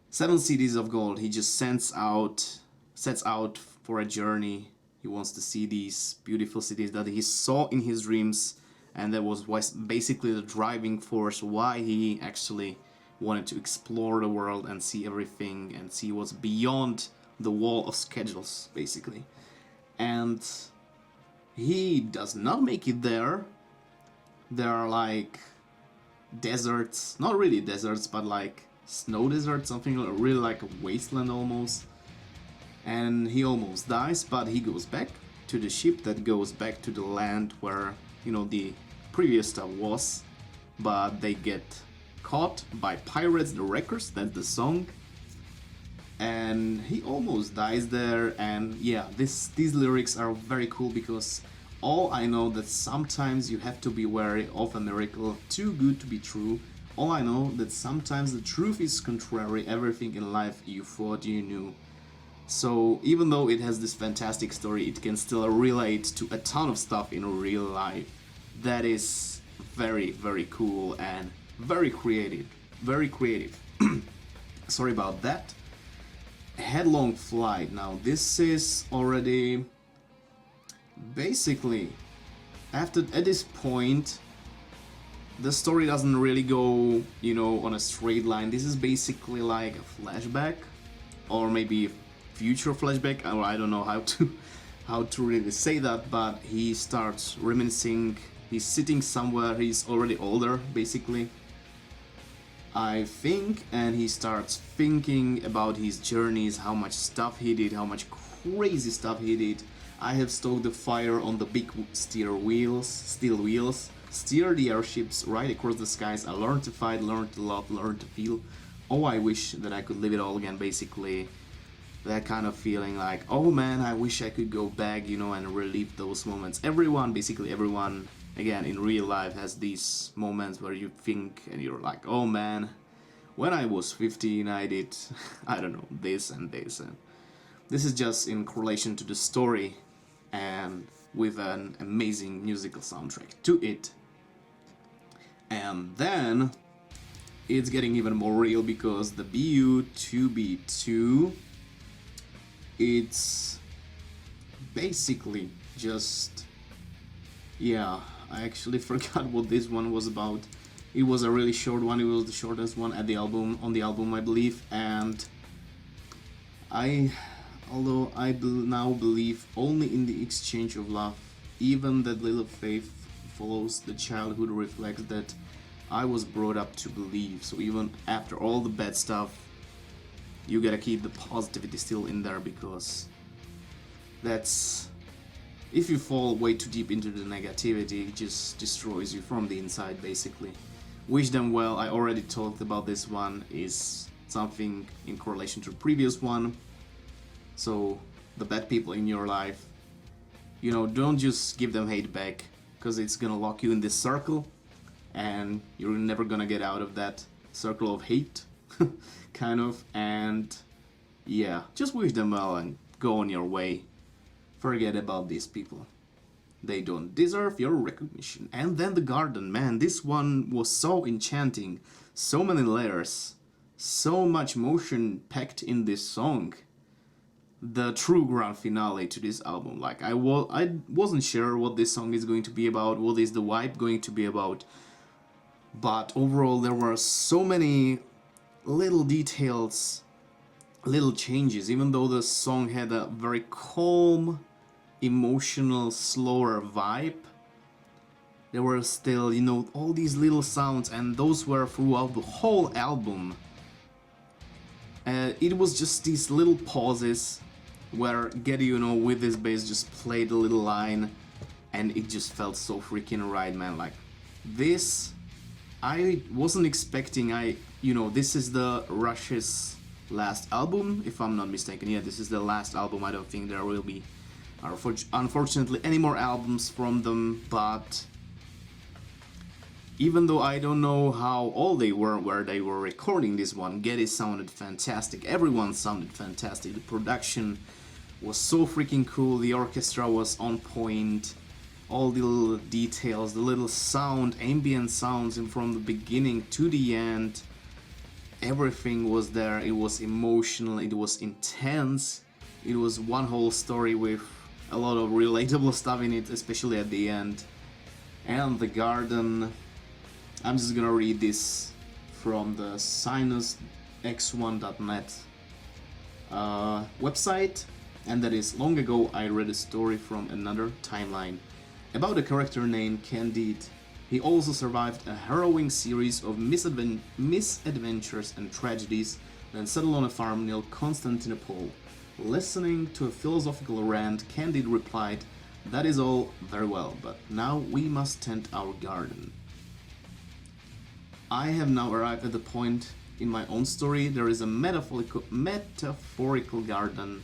7 cities of gold. He just sets out for a journey. He wants to see these beautiful cities that he saw in his dreams, and that was basically the driving force why he actually wanted to explore the world and see everything and see what's beyond the wall of schedules, basically. And he does not make it there. There are like deserts, not really deserts, but like snow desert, something really like a wasteland almost. And he almost dies, but he goes back to the ship that goes back to the land where, you know, the previous stuff was. But they get caught by pirates, the wreckers, that's the song. And he almost dies there. And yeah, these lyrics are very cool because all I know that sometimes you have to be wary of a miracle too good to be true. All I know that sometimes the truth is contrary everything in life you thought you knew. So even though it has this fantastic story, it can still relate to a ton of stuff in real life. That is very, very cool and very creative. Very creative. Sorry about that. Headlong Flight. Now this is already basically at this point the story doesn't really go, you know, on a straight line. This is basically like a flashback or maybe future flashback, or I don't know how to really say that, but he starts reminiscing. He's sitting somewhere, he's already older basically, I think, and he starts thinking about his journeys, how much stuff he did, how much crazy stuff he did. I have stoked the fire on the big steel wheels, steer the airships right across the skies. I learned to fight, learned to love, learned to feel. Oh, I wish that I could live it all again, basically. That kind of feeling like, oh man, I wish I could go back, you know, and relive those moments. Basically everyone, again, in real life has these moments where you think and you're like, oh man, when I was 15 I did, I don't know, this and this. And this is just in correlation to the story and with an amazing musical soundtrack to it. And then it's getting even more real because the BU2B2, it's basically just, yeah, I actually forgot what this one was about. It was a really short one, it was the shortest one on the album I believe, and although I now believe only in the exchange of love, even that little faith follows the childhood reflects that I was brought up to believe. So even after all the bad stuff, you gotta keep the positivity still in there, because that's, if you fall way too deep into the negativity, it just destroys you from the inside basically. Wish them well. I already talked about this one, is something in correlation to the previous one. So the bad people in your life, you know, don't just give them hate back, because it's gonna lock you in this circle and you're never gonna get out of that circle of hate kind of. And yeah, just wish them well and go on your way. Forget about these people, they don't deserve your recognition. And then The Garden, man, this one was so enchanting, so many layers, so much motion packed in this song. The true grand finale to this album. Like I wasn't sure what this song is going to be about, what is the vibe going to be about, but overall there were so many little details, little changes. Even though the song had a very calm, emotional, slower vibe, there were still, you know, all these little sounds, and those were throughout the whole album. It was just these little pauses where Getty, you know, with his bass just played a little line, and it just felt so freaking right, man. Like this, I wasn't expecting. This is the Rush's last album, if I'm not mistaken. Yeah, this is the last album. I don't think there will be, unfortunately, any more albums from them. But even though I don't know how old they were where they were recording this one, Getty sounded fantastic. Everyone sounded fantastic. The production was so freaking cool. The orchestra was on point. All the little details, the little sound, ambient sounds, and from the beginning to the end, everything was there. It was emotional, it was intense, it was one whole story with a lot of relatable stuff in it, especially at the end. And The Garden, I'm just gonna read this from the sinusx1.net website, and that is: long ago I read a story from another timeline about a character named Candide. He also survived a harrowing series of misadventures and tragedies, then settled on a farm near Constantinople. Listening to a philosophical rant, Candide replied, "That is all very well, but now we must tend our garden." I have now arrived at the point in my own story. There is a metaphorical garden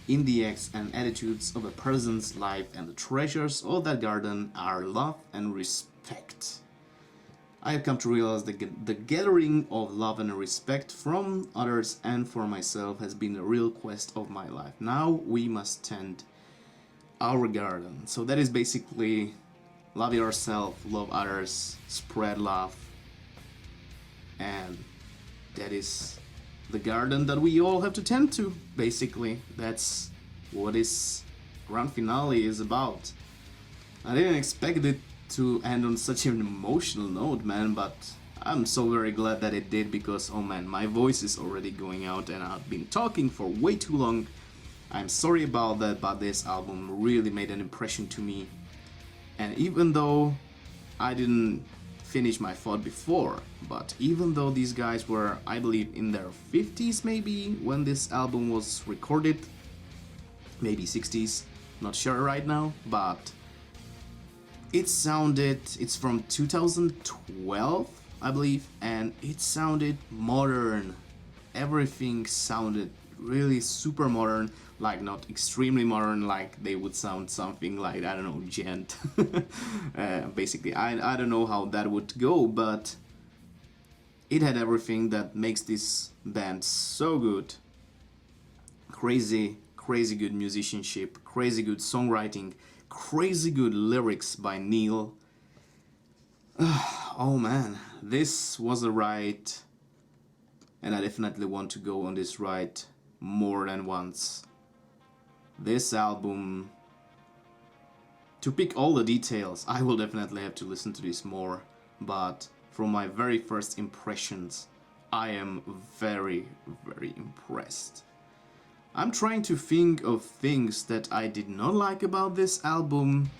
in the acts and attitudes of a person's life, and the treasures of that garden are love and respect. I have come to realize that the gathering of love and respect from others and for myself has been the real quest of my life. Now we must tend our garden. So that is basically love yourself, love others, spread love, and that is the garden that we all have to tend to. Basically, that's what this grand finale is about. I didn't expect it to end on such an emotional note, man, but I'm so very glad that it did, because oh man, my voice is already going out and I've been talking for way too long. I'm sorry about that, but this album really made an impression to me. And even though I didn't finish my thought before, but even though these guys were, I believe, in their 50s maybe when this album was recorded, maybe 60s, not sure right now, but it's from 2012, I believe, and it sounded modern. Everything sounded really super modern, like not extremely modern, like they would sound something like, I don't know, Gent. Basically, I don't know how that would go, but it had everything that makes this band so good. Crazy good musicianship, crazy good songwriting, crazy good lyrics by Neil. Oh man, this was a ride, and I definitely want to go on this ride more than once. This album, to pick all the details, I will definitely have to listen to this more, but from my very first impressions, I am very impressed. I'm trying to think of things that I did not like about this album.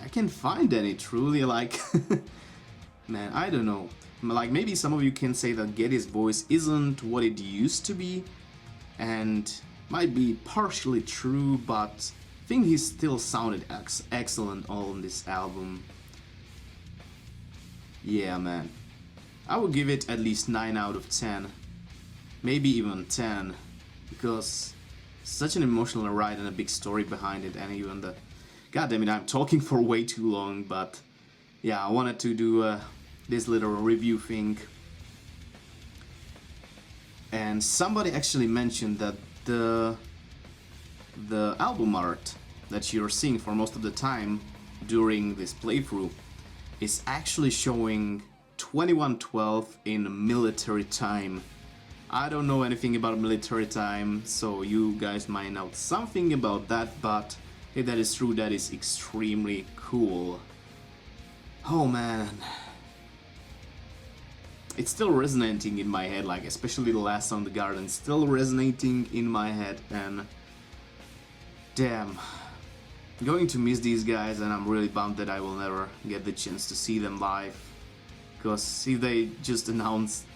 I can't find any truly, like, man, I don't know. Like, maybe some of you can say that Geddy's voice isn't what it used to be, and might be partially true, but I think he still sounded excellent on this album. Yeah, man. I would give it at least 9 out of 10. Maybe even 10, because such an emotional ride and a big story behind it, and even the... God damn it, I'm talking for way too long, but yeah, I wanted to do this little review thing. And somebody actually mentioned that the album art that you're seeing for most of the time during this playthrough is actually showing 2112 in military time. I don't know anything about military time, so you guys might know something about that, but if that is true, that is extremely cool. Oh man. It's still resonating in my head, like especially the last song, The Garden, still resonating in my head, and damn. I'm going to miss these guys, and I'm really bummed that I will never get the chance to see them live. Because see, they just announced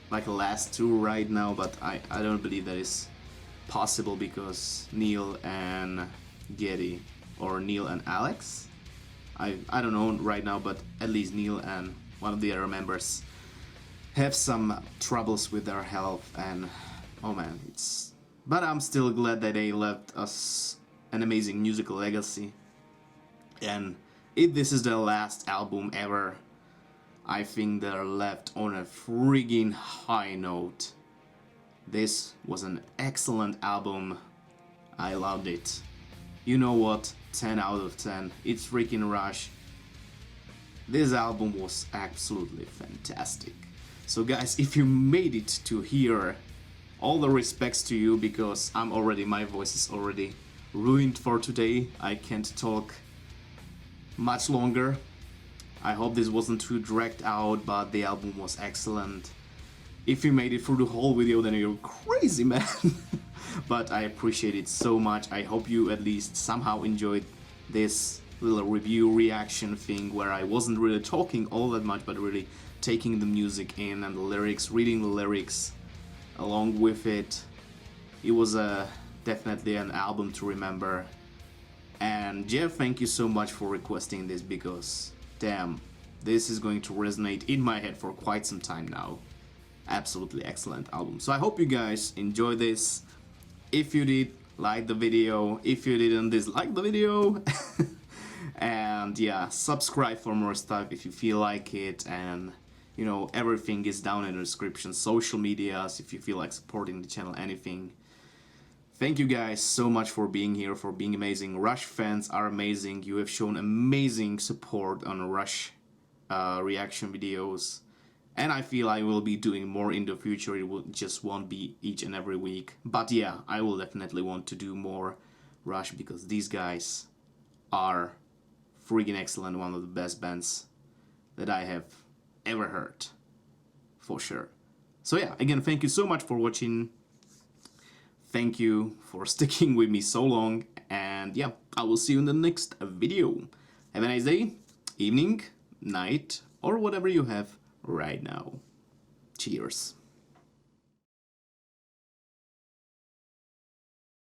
like a last tour right now, but I don't believe that is possible, because Neil and Geddy, or Neil and Alex, I don't know right now, but at least Neil and one of the other members have some troubles with their health, and oh man, but I'm still glad that they left us an amazing musical legacy. And if this is their last album ever, I think they're left on a friggin' high note. This was an excellent album. I loved it. You know what? 10 out of 10. It's freaking Rush. This album was absolutely fantastic. So guys, if you made it to here, all the respects to you, because my voice is already ruined for today. I can't talk much longer. I hope this wasn't too dragged out, but the album was excellent. If you made it through the whole video, then you're crazy, man. But I appreciate it so much. I hope you at least somehow enjoyed this little review reaction thing where I wasn't really talking all that much, but really taking the music in and the lyrics, reading the lyrics along with it. It was definitely an album to remember. And Jeff, thank you so much for requesting this, because damn, this is going to resonate in my head for quite some time now. Absolutely excellent album. So I hope you guys enjoy this. If you did, like the video. If you didn't, dislike the video. And yeah, subscribe for more stuff if you feel like it. And you know, everything is down in the description. Social medias, if you feel like supporting the channel, anything. Thank you guys so much for being here, for being amazing. Rush fans are amazing. You have shown amazing support on Rush reaction videos. And I feel I will be doing more in the future. It just won't be each and every week. But yeah, I will definitely want to do more Rush, because these guys are freaking excellent. One of the best bands that I have ever heard. For sure. So yeah, again, thank you so much for watching. Thank you for sticking with me so long. And yeah, I will see you in the next video. Have a nice day, evening, night, or whatever you have right now. Cheers.